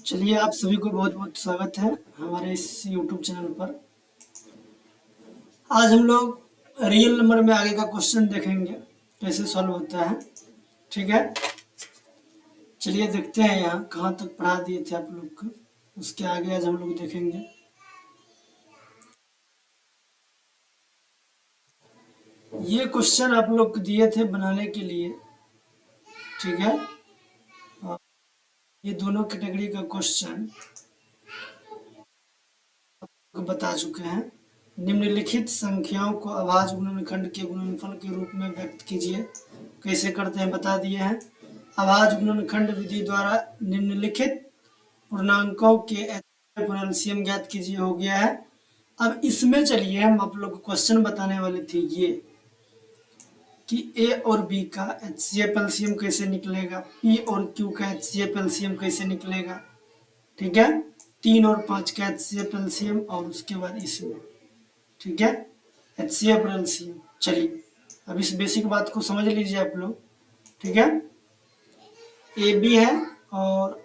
चलिए, आप सभी को बहुत बहुत स्वागत है हमारे इस यूट्यूब चैनल पर। आज हम लोग रियल नंबर में आगे का क्वेश्चन देखेंगे कैसे सॉल्व होता है। ठीक है, चलिए देखते हैं यहाँ कहाँ तक पढ़ा दिए थे आप लोग को, उसके आगे आज हम लोग देखेंगे। ये क्वेश्चन आप लोग को दिए थे बनाने के लिए। ठीक है, और ये दोनों कैटेगरी का क्वेश्चन बता चुके हैं। निम्नलिखित संख्याओं को अभाज्य गुणनखंड के गुणनफल के रूप में व्यक्त कीजिए। कैसे करते हैं बता दिए हैं। अभाज्य गुणनखंड विधि द्वारा निम्नलिखित पूर्णांकों के पर एलसीएम ज्ञात कीजिए हो गया है। अब इसमें चलिए हम आप लोग को क्वेश्चन बताने वाले थे ये कि ए और बी का एचसीएफ एलसीएम कैसे निकलेगा, पी और क्यू का एचसीएफ एलसीएम कैसे निकलेगा। ठीक है, 3 और 5 का एचसीएफ एलसीएम और उसके बाद इसमें। ठीक है, एचसीएफ और एलसीएम। चलिए अब इस बेसिक बात को समझ लीजिए आप लोग। ठीक है, ए बी है और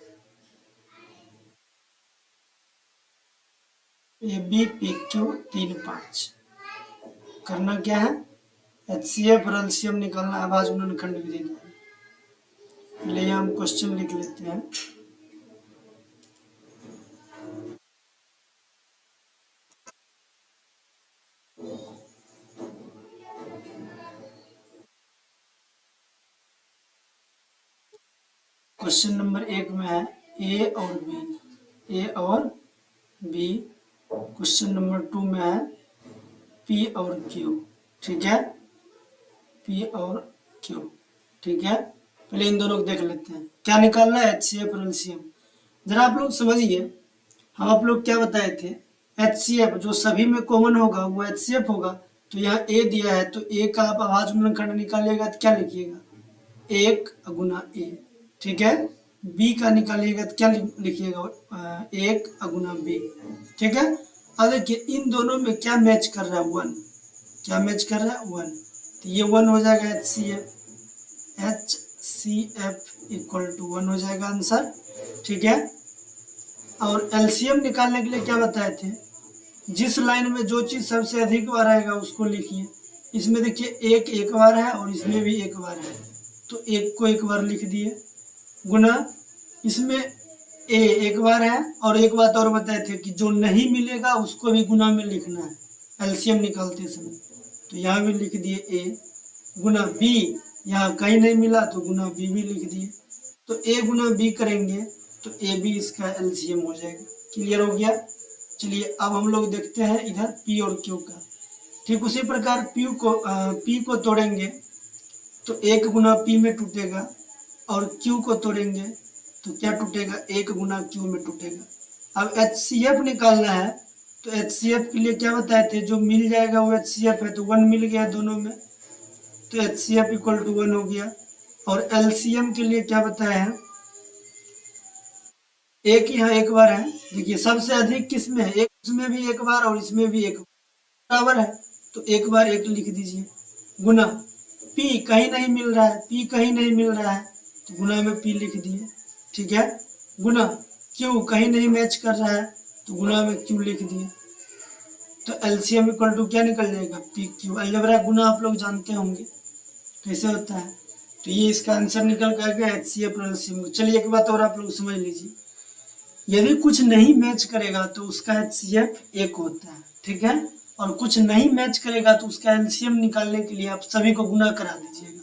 ए बी पी क्यू 3 5। करना क्या है, एचसीएफ और एलसीएम निकालना अभाज्य गुणनखंड विधि द्वारा। पहले हम क्वेश्चन लिख लेते हैं। क्वेश्चन नंबर 1 में है ए और बी, ए और बी। क्वेश्चन नंबर 2 में है पी और क्यू। ठीक है, पी और क्यू। ठीक है, पहले इन दोनों को देख लेते हैं क्या निकालना है, एचसीएफ और एलसीएम। जरा आप लोग समझिए, हम आप लोग क्या बताए थे, एचसीएफ जो सभी में कॉमन होगा वो एचसीएफ होगा। तो यहाँ ए दिया है तो ए का आप अभाज्य गुणनखंड निकालिएगा तो क्या लिखिएगा, 1 गुना ए। ठीक है, बी का निकालिएगा तो क्या लिखिएगा, 1 गुना बी। ठीक है, अब देखिए इन दोनों में क्या मैच कर रहा है, 1। क्या मैच कर रहा है, 1। तो ये 1 हो जाएगा H C F equal to 1 हो जाएगा आंसर। ठीक है, और एलसीएम निकालने के लिए क्या बताए थे, जिस लाइन में जो चीज सबसे अधिक बार आएगा उसको लिखिए। इसमें देखिए एक बार है और इसमें भी एक बार है, तो एक को एक बार लिख दिए, गुना इसमें ए एक बार है। और एक बात और बताए थे कि जो नहीं मिलेगा उसको भी गुना में लिखना है एलसीएम निकालते समय। तो यहाँ भी लिख दिए ए, गुना बी, यहाँ कहीं नहीं मिला तो गुना बी भी लिख दिए। तो ए गुना बी करेंगे तो ए बी इसका एलसीएम हो जाएगा। क्लियर हो गया। चलिए अब हम लोग देखते हैं इधर पी और क्यू का। ठीक उसी प्रकार पी को तोड़ेंगे तो 1 गुना पी में टूटेगा, और क्यू को तोड़ेंगे तो क्या टूटेगा, 1 गुना क्यू में टूटेगा। अब एचसीएफ निकालना है तो एचसीएफ के लिए क्या बताए थे, जो मिल जाएगा वो एचसीएफ है। तो 1 मिल गया दोनों में, तो एचसीएफ इक्वल टू 1 हो गया। और एलसीएम के लिए क्या बताया है, एक यहाँ एक बार है। देखिए सबसे अधिक किसमें है, एक इसमें भी एक बार और इसमें भी एक बराबर है, तो एक बार एक लिख दीजिए, गुना पी कहीं नहीं मिल रहा है, पी कहीं नहीं मिल रहा है तो गुना में पी लिख दिए। ठीक है, गुना क्यू कहीं नहीं मैच कर रहा है तो गुना में क्यू लिख दिए। तो एलसीएम इक्वल टू क्या निकल जाएगा, पी क्यू। अलजेब्रा गुना आप लोग जानते होंगे कैसे होता है, तो ये इसका आंसर निकल कर गया एचसीएफ और एलसीएम। चलिए एक बात और आप लोग समझ लीजिए, यदि कुछ नहीं मैच करेगा तो उसका एचसीएफ 1 होता है। ठीक है, और कुछ नहीं मैच करेगा तो उसका एलसीएम निकालने के लिए आप सभी को गुना करा दीजिएगा,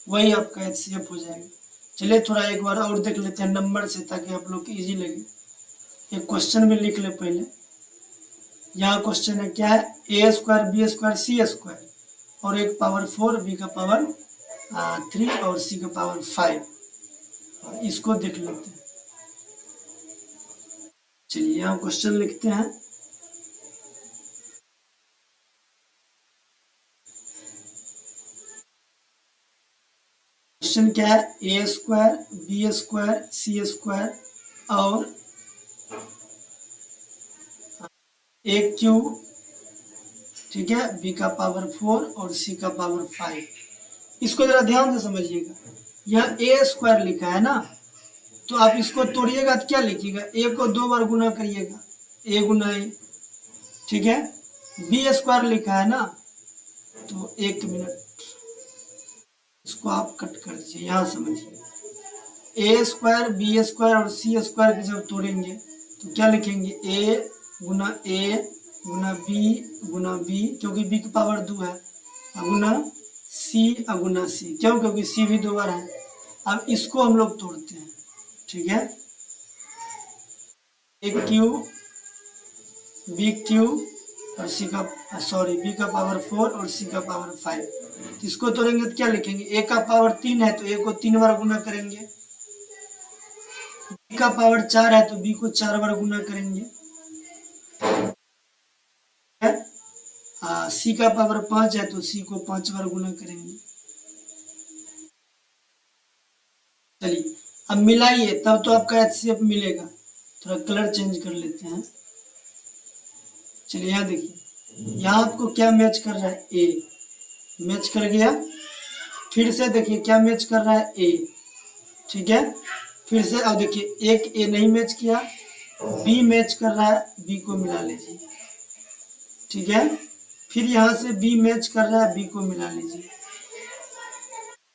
वही आपका एचसीएफ हो जाएगा। चलिए थोड़ा एक बार और देख लेते हैं नंबर से, ताकि आप लोग को इजी लगे। एक क्वेश्चन में लिख ले पहले। यहाँ क्वेश्चन है क्या है, ए स्क्वायर बी स्क्वायर सी स्क्वायर और एक पावर 4, बी का पावर 3 और सी का पावर 5। इसको देख लेते हैं। चलिए यहाँ क्वेश्चन लिखते हैं। क्वेश्चन क्या है, ए स्क्वायर बी स्क्वायर सी स्क्वायर और एक क्यूब, ठीक है, बी का पावर 4 और सी का पावर 5। इसको जरा ध्यान से समझिएगा, यहाँ ए स्क्वायर लिखा है ना, तो आप इसको तोड़िएगा तो क्या लिखिएगा, ए को 2 बार गुना करिएगा, ए गुना ए, ठीक है। बी स्क्वायर लिखा है ना, तो 1 मिनट, इसको आप कट कर दीजिए, यहाँ समझिए, ए स्क्वायर बी स्क्वायर और सी स्क्वायर के जब तोड़ेंगे तो क्या लिखेंगे, ए गुना बी, क्योंकि बी की पावर 2 है, गुना सी, क्यों, क्योंकि सी भी 2 बार है। अब इसको हम लोग तोड़ते हैं, ठीक है, ए क्यू बी क्यू और बी का पावर 4 और सी का पावर 5, तो इसको तोड़ेंगे तो क्या लिखेंगे, ए का पावर 3 है तो ए को 3 बार गुना करेंगे, बी का पावर 4 है तो बी को 4 बार गुना करेंगे, सी का पावर 5 है तो सी को 5 बार गुना करेंगे। चलिए अब मिलाइए, तब तो आपका HCF मिलेगा। थोड़ा कलर चेंज कर लेते हैं। चलिए यहाँ देखिए, यहाँ आपको क्या मैच कर रहा है, ए मैच कर गया, फिर से देखिए क्या मैच कर रहा है, ए, ठीक है। फिर से अब देखिए एक ए नहीं मैच किया, बी मैच कर रहा है, बी को मिला लीजिए, ठीक है। फिर यहाँ से बी मैच कर रहा है, बी को मिला लीजिए,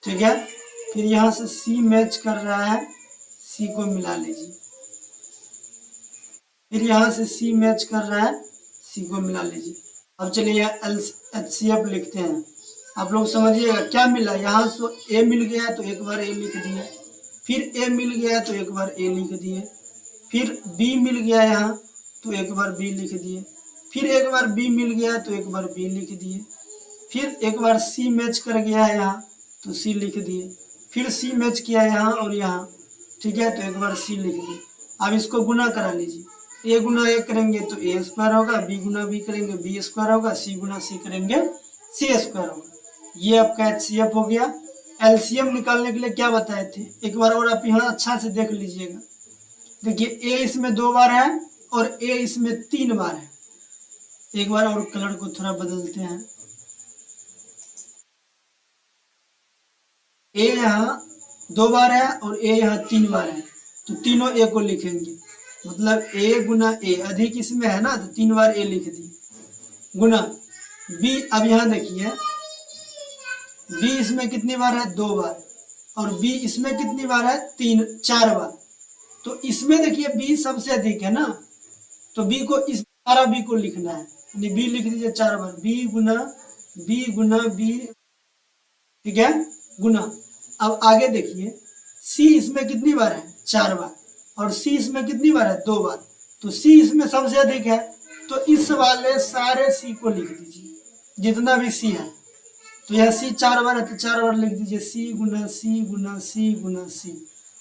ठीक है। फिर यहाँ से सी मैच कर रहा है, सी को मिला लीजिए, फिर यहाँ से सी मैच कर रहा है, सी को मिला लीजिए। अब चलिए HCF लिखते हैं। आप लोग समझिएगा क्या मिला, यहाँ से ए मिल गया तो एक बार ए लिख दिए, फिर ए मिल गया तो एक बार ए लिख दिए, फिर बी मिल गया यहाँ तो एक बार बी लिख दिए, फिर एक बार बी मिल गया तो एक बार बी लिख दिए, फिर एक बार सी मैच कर गया है यहाँ तो सी लिख दिए, फिर सी मैच किया यहाँ और यहाँ, ठीक है, तो एक बार सी लिख दिए। अब इसको गुना करा लीजिए, ए गुना ए करेंगे तो ए स्क्वायर होगा, बी गुना बी करेंगे बी स्क्वायर होगा, सी गुना सी करेंगे सी स्क्वायर होगा। ये आपका HCF हो गया। LCM निकालने के लिए क्या बताए थे, एक बार और आप यहाँ अच्छा से देख लीजिएगा। देखिए ए इसमें 2 बार है और ए इसमें 3 बार है। एक बार और कलर को थोड़ा बदलते हैं, ए यहाँ 2 बार है और ए यहाँ 3 बार है, तो तीनों ए को लिखेंगे, मतलब ए गुना ए, अधिक इसमें है ना तो 3 बार ए लिख दिए, गुना बी। अब यहाँ देखिए बी इसमें कितनी बार है, 2 बार, और बी इसमें कितनी बार है, 4 बार, तो इसमें देखिए बी सबसे अधिक है ना, तो बी को इस सारा बी को लिखना है, यानी बी लिख दीजिए 4 बार, बी गुना बी, ठीक है, गुना। अब आगे देखिए सी इसमें कितनी बार है, 4 बार, और सी इसमें कितनी बार है, 2 बार, तो सी इसमें सबसे अधिक है, तो इस वाले सारे सी को लिख दीजिए, जितना भी सी है, तो यह सी 4 बार है तो 4 बार लिख दीजिए, सी गुना सी गुना सी गुना सी।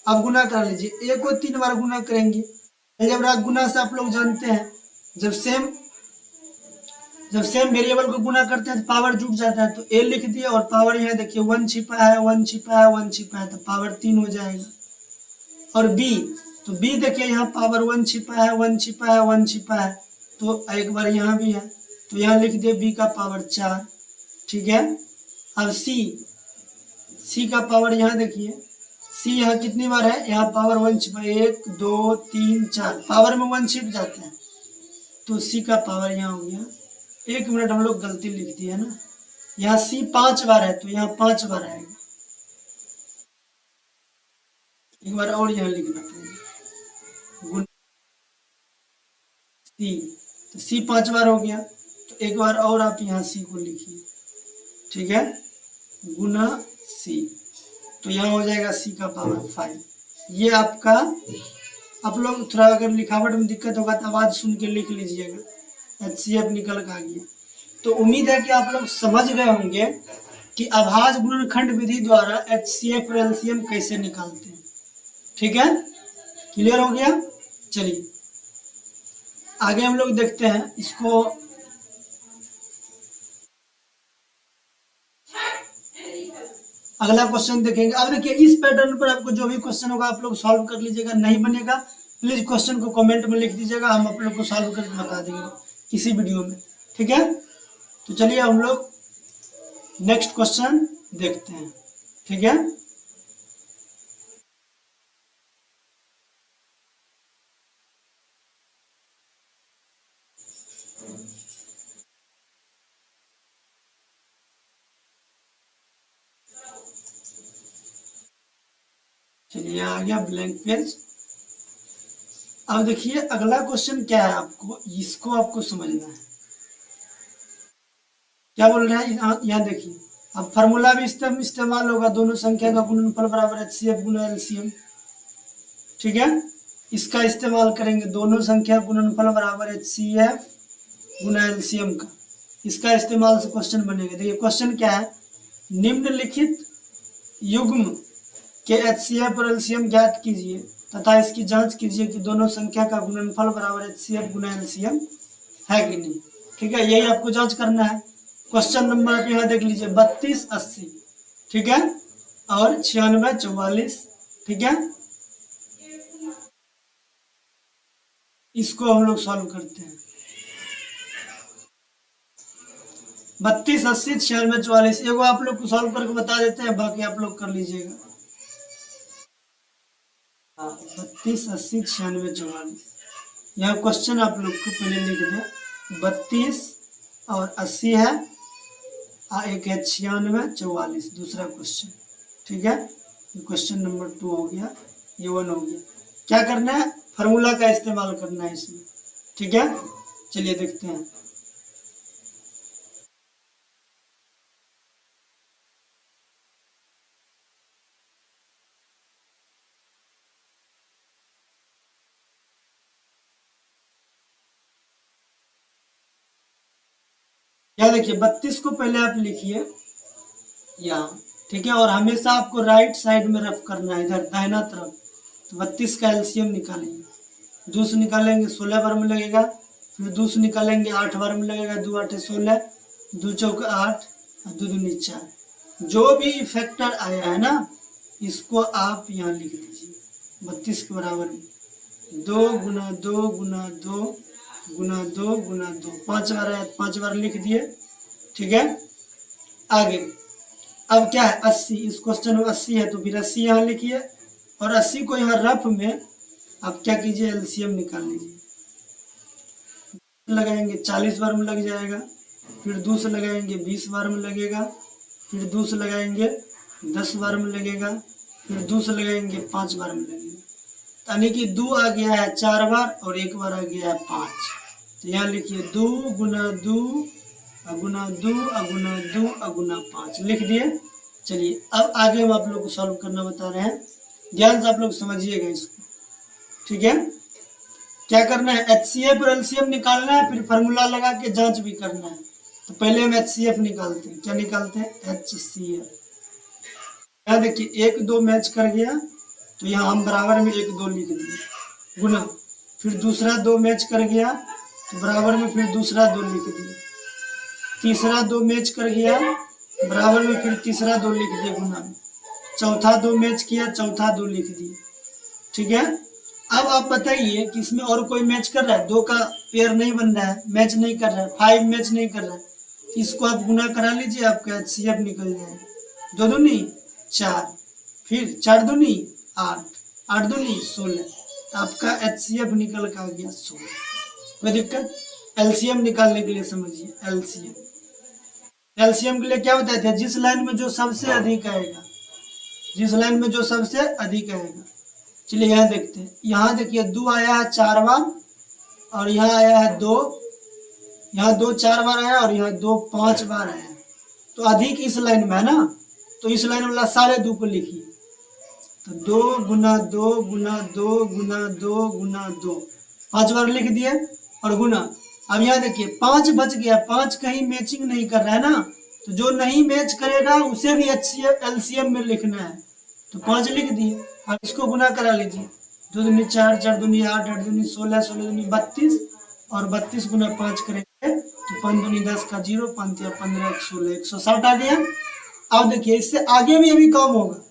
अब गुना कर लीजिए, ए को 3 बार गुना करेंगे, अलजेब्रा गुना से आप लोग जानते हैं, जब सेम वेरिएबल को गुना करते हैं तो पावर जुट जाता है, तो ए लिख दिए और पावर यहाँ देखिए 1 छिपा है, 1 छिपा है, 1 छिपा है, तो पावर 3 हो जाएगा। और बी, तो बी देखिए यहाँ पावर 1 छिपा है, 1 छिपा है, 1 छिपा है, तो एक बार यहाँ भी है, तो यहाँ लिख दिए बी का पावर 4, ठीक है। अब सी का पावर यहाँ देखिए, सी यहाँ कितनी बार है, यहाँ पावर 1 छिपा, 1 2 3 4, पावर में 1 छिप जाता है, तो सी का पावर यहाँ हो गया। 1 मिनट, हम लोग गलती लिख दी है ना, यहाँ सी 5 बार है तो यहाँ 5 बार आएगा, एक बार और यहाँ लिखना पड़ेगा, सी, तो सी 5 बार हो गया, तो एक बार और आप यहाँ सी को लिखिए, ठीक है, गुना सी, तो यहाँ हो जाएगा सी का पावर 5। ये आपका, आप लोग थोड़ा अगर लिखावट में दिक्कत होगा तो आवाज़ सुन के लिख लीजिएगा, HCF निकल कर आ गया। तो उम्मीद है कि आप लोग समझ गए होंगे कि अभाज्य गुणनखंड विधि द्वारा HCF और LCM कैसे निकालते हैं, ठीक है, क्लियर हो गया। चलिए आगे हम लोग देखते हैं इसको। अगला क्वेश्चन देखेंगे। अब देखिए इस पैटर्न पर आपको जो भी क्वेश्चन होगा आप लोग सॉल्व कर लीजिएगा, नहीं बनेगा प्लीज क्वेश्चन को कमेंट में लिख दीजिएगा, हम आप लोग को सॉल्व करके बता देंगे किसी वीडियो में, ठीक है। तो चलिए हम लोग नेक्स्ट क्वेश्चन देखते हैं। ठीक है, चलिए आ गया ब्लैंक पेज। अब देखिए अगला क्वेश्चन क्या है, आपको इसको आपको समझना है। क्या बोल रहे हैं यहाँ देखिए, अब फार्मूला भी इस्तेमाल होगा, दोनों संख्या का गुणनफल बराबर HCF गुना LCM। ठीक है, इसका इस्तेमाल करेंगे, दोनों संख्या गुणनफल बराबर HCF गुना LCM का, इसका इस्तेमाल से क्वेश्चन बनेगा। देखिए क्वेश्चन क्या है, निम्नलिखित युग्म के HCF और LCM ज्ञात कीजिए तथा इसकी जांच कीजिए कि दोनों संख्या का गुणनफल बराबर HCF गुना LCM है कि नहीं। ठीक है, यही आपको जांच करना है। क्वेश्चन नंबर आप यहाँ देख लीजिए 3280, ठीक है, और 9644। ठीक है, इसको हम लोग सॉल्व करते हैं। 3280 9644, एगो आप लोग को सॉल्व करके बता देते हैं, बाकी आप लोग कर लीजिएगा। हाँ, 3280 9644, यहाँ क्वेश्चन आप लोग को पहले लिख दें, 32 और 80 है, एक है 9644, दूसरा क्वेश्चन। ठीक है, ये क्वेश्चन नंबर 2 हो गया, ये 1 हो गया। क्या करना है, फार्मूला का इस्तेमाल करना है इसमें। ठीक है, चलिए देखते हैं। क्या देखिए 32 को पहले आप लिखिए यहाँ, ठीक है, और हमेशा आपको राइट साइड में रफ करना है, इधर दाहिना तरफ। तो 32 का एलसीएम निकालेंगे, 2 से निकालेंगे 16 बार में लगेगा, फिर 2 से निकालेंगे 8 बार में लगेगा, 2 8 16, 2 चौक 8 और 2 दूनी 4। जो भी फैक्टर आया है ना, इसको आप यहाँ लिख दीजिए 32 के बराबर में 2 गुना 2 गुना 2 गुना 2 गुना 2, 5 बार आया, 5 बार लिख दिए। ठीक है, आगे अब क्या है 80, इस क्वेश्चन में 80 है, तो फिर 80 यहाँ लिखिए, और 80 को यहाँ रफ में आप क्या कीजिए, एलसीएम निकाल लीजिए। लगाएंगे 40 बार में लग जाएगा, फिर 2 से लगाएंगे 20 बार में लगेगा, फिर 2 से लगाएंगे 10 बार में लगेगा, फिर 2 से लगाएंगे 5 बार में लगेगा। यानी कि 2 आ गया है 4 बार और 1 बार आ गया है 5। तो यहाँ लिखिए 2 गुना 2 अगुना 2 अगुना 2 अगुना 5 लिख दिए। चलिए अब आगे हम आप लोग को सॉल्व करना बता रहे हैं, ध्यान से आप लोग समझिएगा इसको। ठीक है, क्या करना है, HCF और LCM निकालना है, फिर फार्मूला लगा के जांच भी करना है। तो पहले हम HCF निकालते हैं, क्या निकालते हैं, HCF। यहाँ देखिए 1 2 मैच कर गया, तो यहाँ हम बराबर में 1 2 लिख दिए गुना, फिर दूसरा 2 मैच कर गया तो बराबर में फिर दूसरा 2 लिख दिए, तीसरा 2 मैच कर गया बराबर में फिर तीसरा 2 लिख दिए गुना, चौथा 2 मैच किया, चौथा 2 लिख दिए। ठीक है, अब आप बताइए कि इसमें और कोई मैच कर रहा है, 2 का पेयर नहीं बन रहा है, मैच नहीं कर रहा है, 5 मैच नहीं कर रहा है, इसको आप गुना करा लीजिए, आपका HCF निकल जाएगा। 2 दूनी 4, फिर 4 दूनी 8, 8 दूनी 16, तो आपका HCF निकल का आ गया 16। कोई दिक्कत, LCM निकालने के लिए समझिए, LCM के लिए क्या बताते हैं, जिस लाइन में जो सबसे अधिक आएगा, जिस लाइन में जो सबसे अधिक आएगा। चलिए यहाँ देखते हैं, यहाँ देखिए 2 आया है 4 बार और यहाँ आया है 2, यहाँ 2 4 बार आया और यहाँ 2 5 बार आया, तो अधिक इस लाइन में है ना, तो इस लाइन वाला सारे 2 को लिखिए। तो 2 गुना 2 गुना 2 गुना 2 गुना 2, 5 बार लिख दिए और गुना। अब यहाँ देखिए 5 बच गया, 5 कहीं मैचिंग नहीं कर रहा है ना, तो जो नहीं मैच करेगा उसे भी HCF LCM में लिखना है, तो 5 लिख दिए। अब इसको गुना करा लीजिए, 2 दूनी 4, 4 दूनी 8, 8 दूनी 16, 16 दूनी 32 और 32 गुना 5 करेंगे तो 5 दूनी 10 का 0, 5 या 15 16, 160 आ गया। अब देखिए इससे आगे भी अभी कम होगा।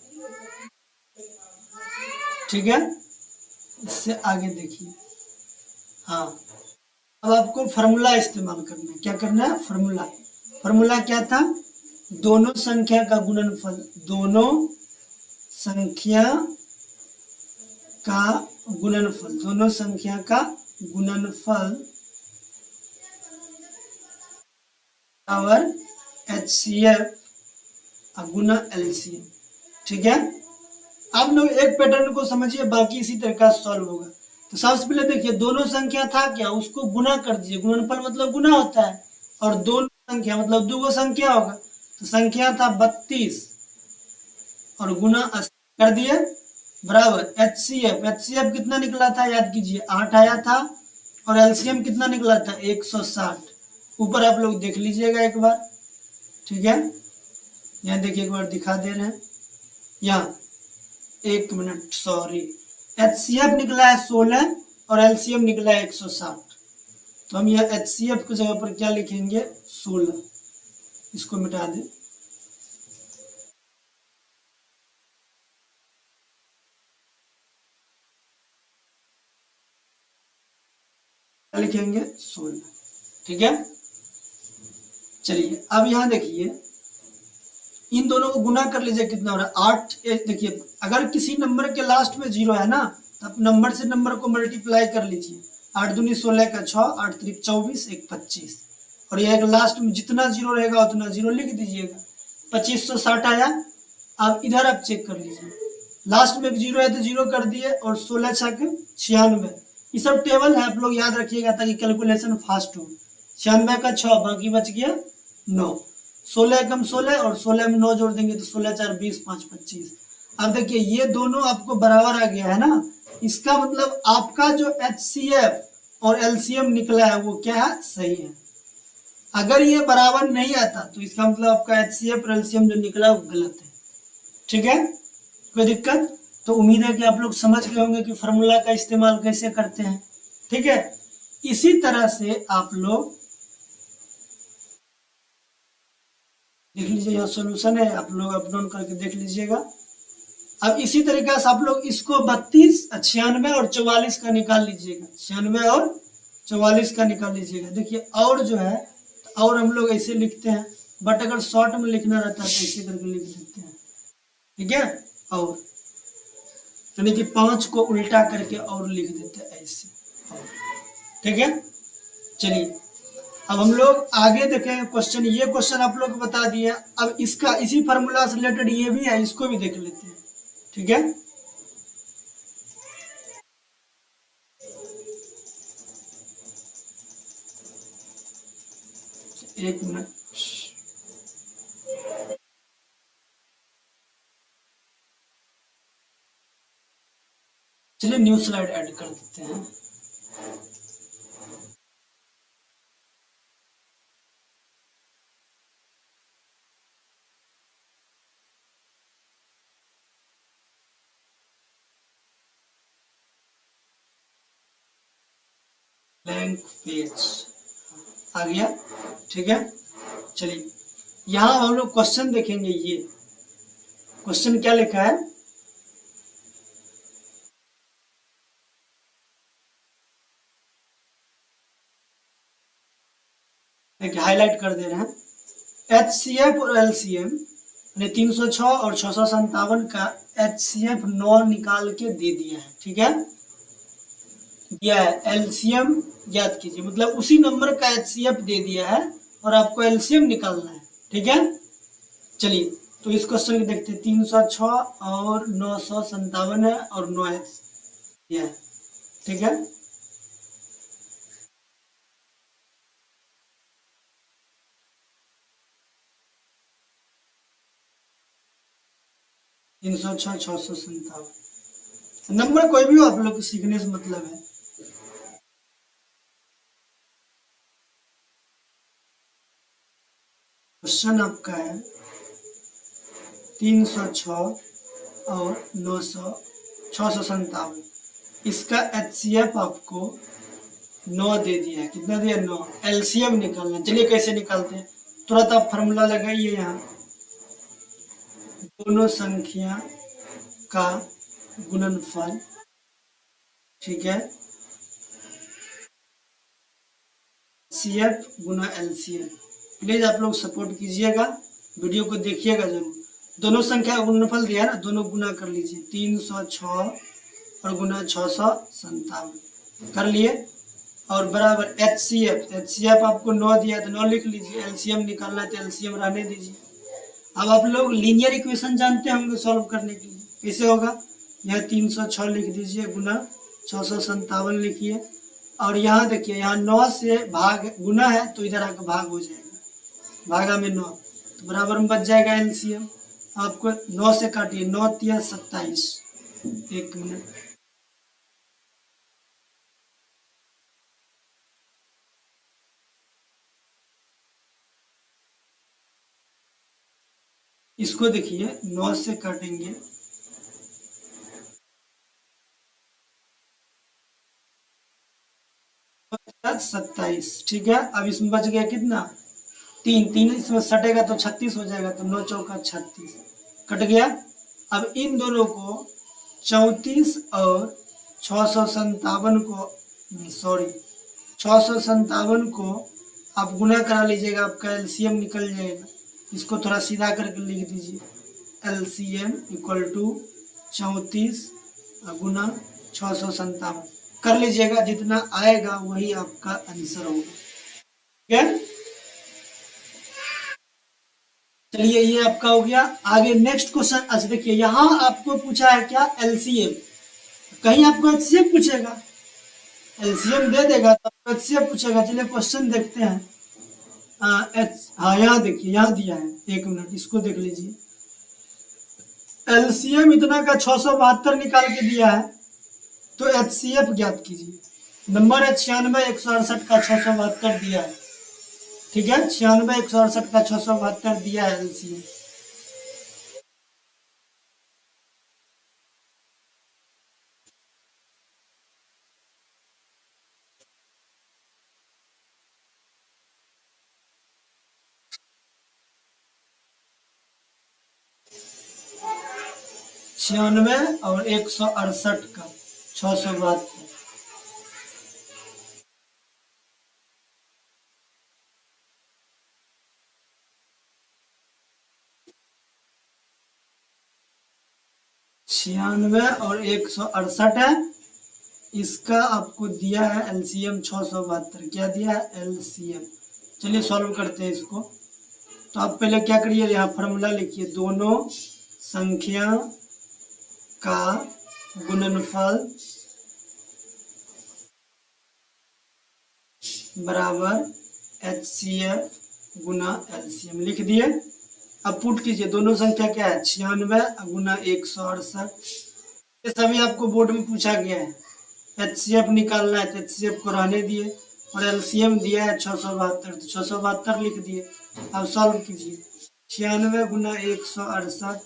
ठीक है, इससे आगे देखिए, हाँ अब आपको फार्मूला इस्तेमाल करना है। क्या करना है, फार्मूला, फार्मूला क्या था, दोनों संख्या का गुणनफल, दोनों संख्या का गुणनफल, दोनों संख्या का गुणनफल और HCF गुना LCM। ठीक है, आप लोग एक पैटर्न को समझिए, बाकी इसी तरह का सॉल्व होगा। तो सबसे पहले देखिए, दोनों संख्या था क्या, उसको गुना कर दीजिए, गुणनफल मतलब गुना होता है, और दोनों संख्या मतलब दो संख्या होगा, तो संख्या था 32 और गुना 80 कर दिए, बराबर HCF कितना निकला था, याद कीजिए 8 आया था, और LCM कितना निकला था 160। ऊपर आप लोग देख लीजिएगा एक बार। ठीक है, यहाँ देखिए एक बार दिखा दे रहे हैं, यहाँ 1 मिनट, सॉरी, HCF निकला है 16 और LCM निकला है 160। तो हम यह HCF की जगह पर क्या लिखेंगे, 16, इसको मिटा दें, लिखेंगे 16। ठीक है, चलिए अब यहाँ देखिए, इन दोनों को गुना कर लीजिए, कितना हो रहा है 8। देखिए अगर किसी नंबर के लास्ट में 0 है ना, तो आप नंबर से नंबर को मल्टीप्लाई कर लीजिए, 8 दूनी 16 का 6, 8 त्रिक 24, 1 25, और यह लास्ट में जितना 0 रहेगा उतना 0 लिख दीजिएगा, 2560 आया। अब इधर आप चेक कर लीजिए, लास्ट में 0 है तो 0 कर दिए, और 16 छक 96, ये सब टेबल है, आप लोग याद रखिएगा ताकि कैलकुलेशन फास्ट हो। 96 का 6, बाकी बच गया 9, 16 कम 16, और 16 में 9 जोड़ देंगे तो 16 4 20, 5 25। अब देखिए ये दोनों आपको बराबर आ गया है ना, इसका मतलब आपका जो HCF और LCM निकला है वो क्या है, सही है। अगर ये बराबर नहीं आता तो इसका मतलब आपका HCF और LCM जो निकला वो गलत है। ठीक है, कोई दिक्कत? तो उम्मीद है कि आप लोग समझ गए होंगे कि फार्मूला का इस्तेमाल कैसे करते हैं। ठीक है, इसी तरह से आप लोग देख लीजिए, यह सॉल्यूशन है, आप लोग अप डाउन करके देख लीजिएगा। अब इसी तरीके से आप लोग इसको 32, 96 और 44 का निकाल लीजिएगा, 96 और 44 का निकाल लीजिएगा। देखिए और जो है, और हम लोग ऐसे लिखते हैं, बट अगर शॉर्ट में लिखना रहता है तो ऐसे करके लिख देते हैं। ठीक है, और यानी कि 5 को उल्टा करके और लिख देते हैं ऐसे, और ठीक है। चलिए अब हम लोग आगे देखें क्वेश्चन, ये क्वेश्चन आप लोग को बता दिया, अब इसका इसी फार्मूला से रिलेटेड ये भी है, इसको भी देख लेते हैं। ठीक है, एक मिनट, चलिए न्यू स्लाइड ऐड कर देते हैं। ब्लैंक पेज आ गया। ठीक है, चलिए यहाँ हम लोग क्वेश्चन देखेंगे। ये क्वेश्चन क्या लिखा है, देखिए हाईलाइट कर दे रहे हैं। HCF और LCM 306 और 657 का HCF 9 निकाल के दे दिया है। ठीक है, दिया है, LCM याद कीजिए, मतलब उसी नंबर का HCF दे दिया है और आपको LCM निकालना है। ठीक है, चलिए तो इस क्वेश्चन को देखते हैं। 306 और 957 है और 9 है। ठीक है, तीन सौ छः 657 नंबर कोई भी हो, आप लोग को सीखने से मतलब है। क्वेश्चन आपका है 306 और 657, इसका HCF आपको 9 दे दिया है। कितना दिया, 9। LCM निकालना, चलिए कैसे निकालते हैं, तुरंत आप फार्मूला लगाइए। यहाँ दोनों संख्या का गुणनफल, ठीक है, CF गुना LCM। प्लीज आप लोग सपोर्ट कीजिएगा, वीडियो को देखिएगा जरूर। दोनों संख्या का गुणनफल दिया है ना, दोनों गुना कर लीजिए, 306 और गुना 657 कर लिए। और बराबर HCF आपको 9 दिया तो 9 लिख लीजिए। LCM निकालना है तो LCM रहने दीजिए। अब आप लोग लीनियर इक्वेशन जानते होंगे सॉल्व करने के लिए, कैसे होगा, यह 306 लिख दीजिए गुना 657 लिखिए। और यहाँ देखिए, यहाँ 9 से भाग गुना है तो इधर आकर भाग हो जाएगा, भागा में 9 तो बराबर में बच जाएगा LCM। आपको 9 से काटिए, 9 तिया 27, एक मिनट, इसको देखिए 9 से काटेंगे 27, ठीक है। अब इसमें बच गया कितना, 3 इसमें सटेगा तो 36 हो जाएगा, तो 9 चौका 36 कट गया। अब इन दोनों को 34 और 657 को, सॉरी 657 को आप गुना करा लीजिएगा, आपका LCM निकल जाएगा। इसको थोड़ा सीधा करके लिख दीजिए, LCM इक्वल टू 34 गुना 657 कर लीजिएगा, जितना आएगा वही आपका आंसर होगा, ठीक है। चलिए ये आपका हो गया। आगे नेक्स्ट क्वेश्चन, अच्छा देखिए यहाँ आपको पूछा है क्या, LCM, कहीं आपको HCF पूछेगा, LCM दे देगा तो HCF पूछेगा। चलिए क्वेश्चन देखते हैं। हाँ यहाँ देखिए, यहाँ दिया है, एक मिनट इसको देख लीजिए। LCM इतना का 672 निकाल के दिया है, तो HCF ज्ञात कीजिए। नंबर है 96 168 का 672 दिया है, ठीक है, 96 168 का 672 दिया है LCM। छियानवे और 168 का 672, छियानवे और 168 है, इसका आपको दिया है LCM 672, क्या दिया है LCM। चलिए सॉल्व करते हैं इसको। तो आप पहले क्या करिए, यहाँ फॉर्मूला लिखिए, दोनों संख्या का गुणनफल बराबर HCF गुना LCM लिख दिए। अब पुट कीजिए, दोनों संख्या क्या है, 96 गुना 168, ये सभी आपको बोर्ड में पूछा गया है। HCF निकालना है तो HCF को रहने दिए, और LCM दिया है 672 तो 672 लिख दिए। अब सॉल्व कीजिए, 96 गुना 168,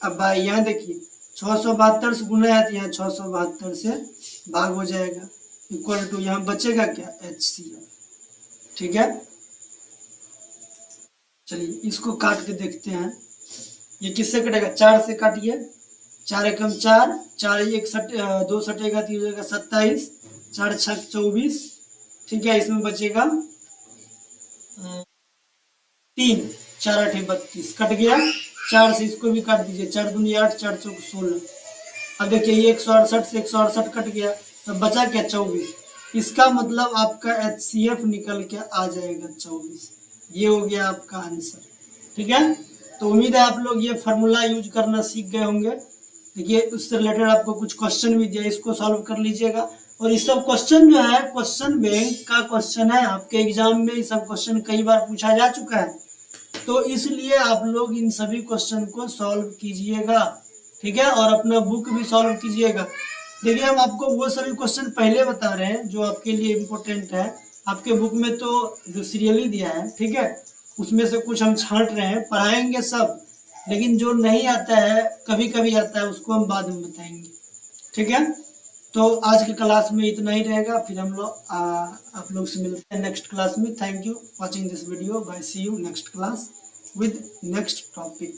अब भाई यहाँ देखिए 672 से गुना है तो यहाँ 672 से भाग हो जाएगा, इक्वल टू यहाँ बचेगा क्या, HCF, ठीक है। चलिए इसको काट के देखते हैं, ये किससे कटेगा, 4 से काटिए, 4 एकम 4, 4 एक 2 सटेगा तो हो जाएगा 27, 4 छक 24, ठीक है। इसमें बचेगा 3, 4 8 32 कट गया। 4 से इसको भी काट दीजिए, 4 दूनी 8, 4 चौक 16। अब देखिए ये 168 से 168 कट गया, तो बचा क्या 24। इसका मतलब आपका HCF निकल के आ जाएगा 24। ये हो गया आपका आंसर, ठीक है। तो उम्मीद है आप लोग ये फार्मूला यूज करना सीख गए होंगे। देखिए उससे रिलेटेड आपको कुछ क्वेश्चन भी दिया, इसको सॉल्व कर लीजिएगा। और ये सब क्वेश्चन जो है क्वेश्चन बैंक का क्वेश्चन है, आपके एग्जाम में ये सब क्वेश्चन कई बार पूछा जा चुका है, तो इसलिए आप लोग इन सभी क्वेश्चन को सॉल्व कीजिएगा, ठीक है। और अपना बुक भी सॉल्व कीजिएगा। देखिए हम आपको वो सभी क्वेश्चन पहले बता रहे हैं जो आपके लिए इम्पोर्टेंट है। आपके बुक में तो जो सीरियली दिया है, ठीक है, उसमें से कुछ हम छांट रहे हैं, पढ़ाएंगे सब, लेकिन जो नहीं आता है, कभी कभी आता है, उसको हम बाद में बताएंगे, ठीक है। तो आज की क्लास में इतना ही रहेगा, फिर हम लोग आप लोग से मिलते हैं नेक्स्ट क्लास में। Thank you watching this video, bye, see you next class with next topic.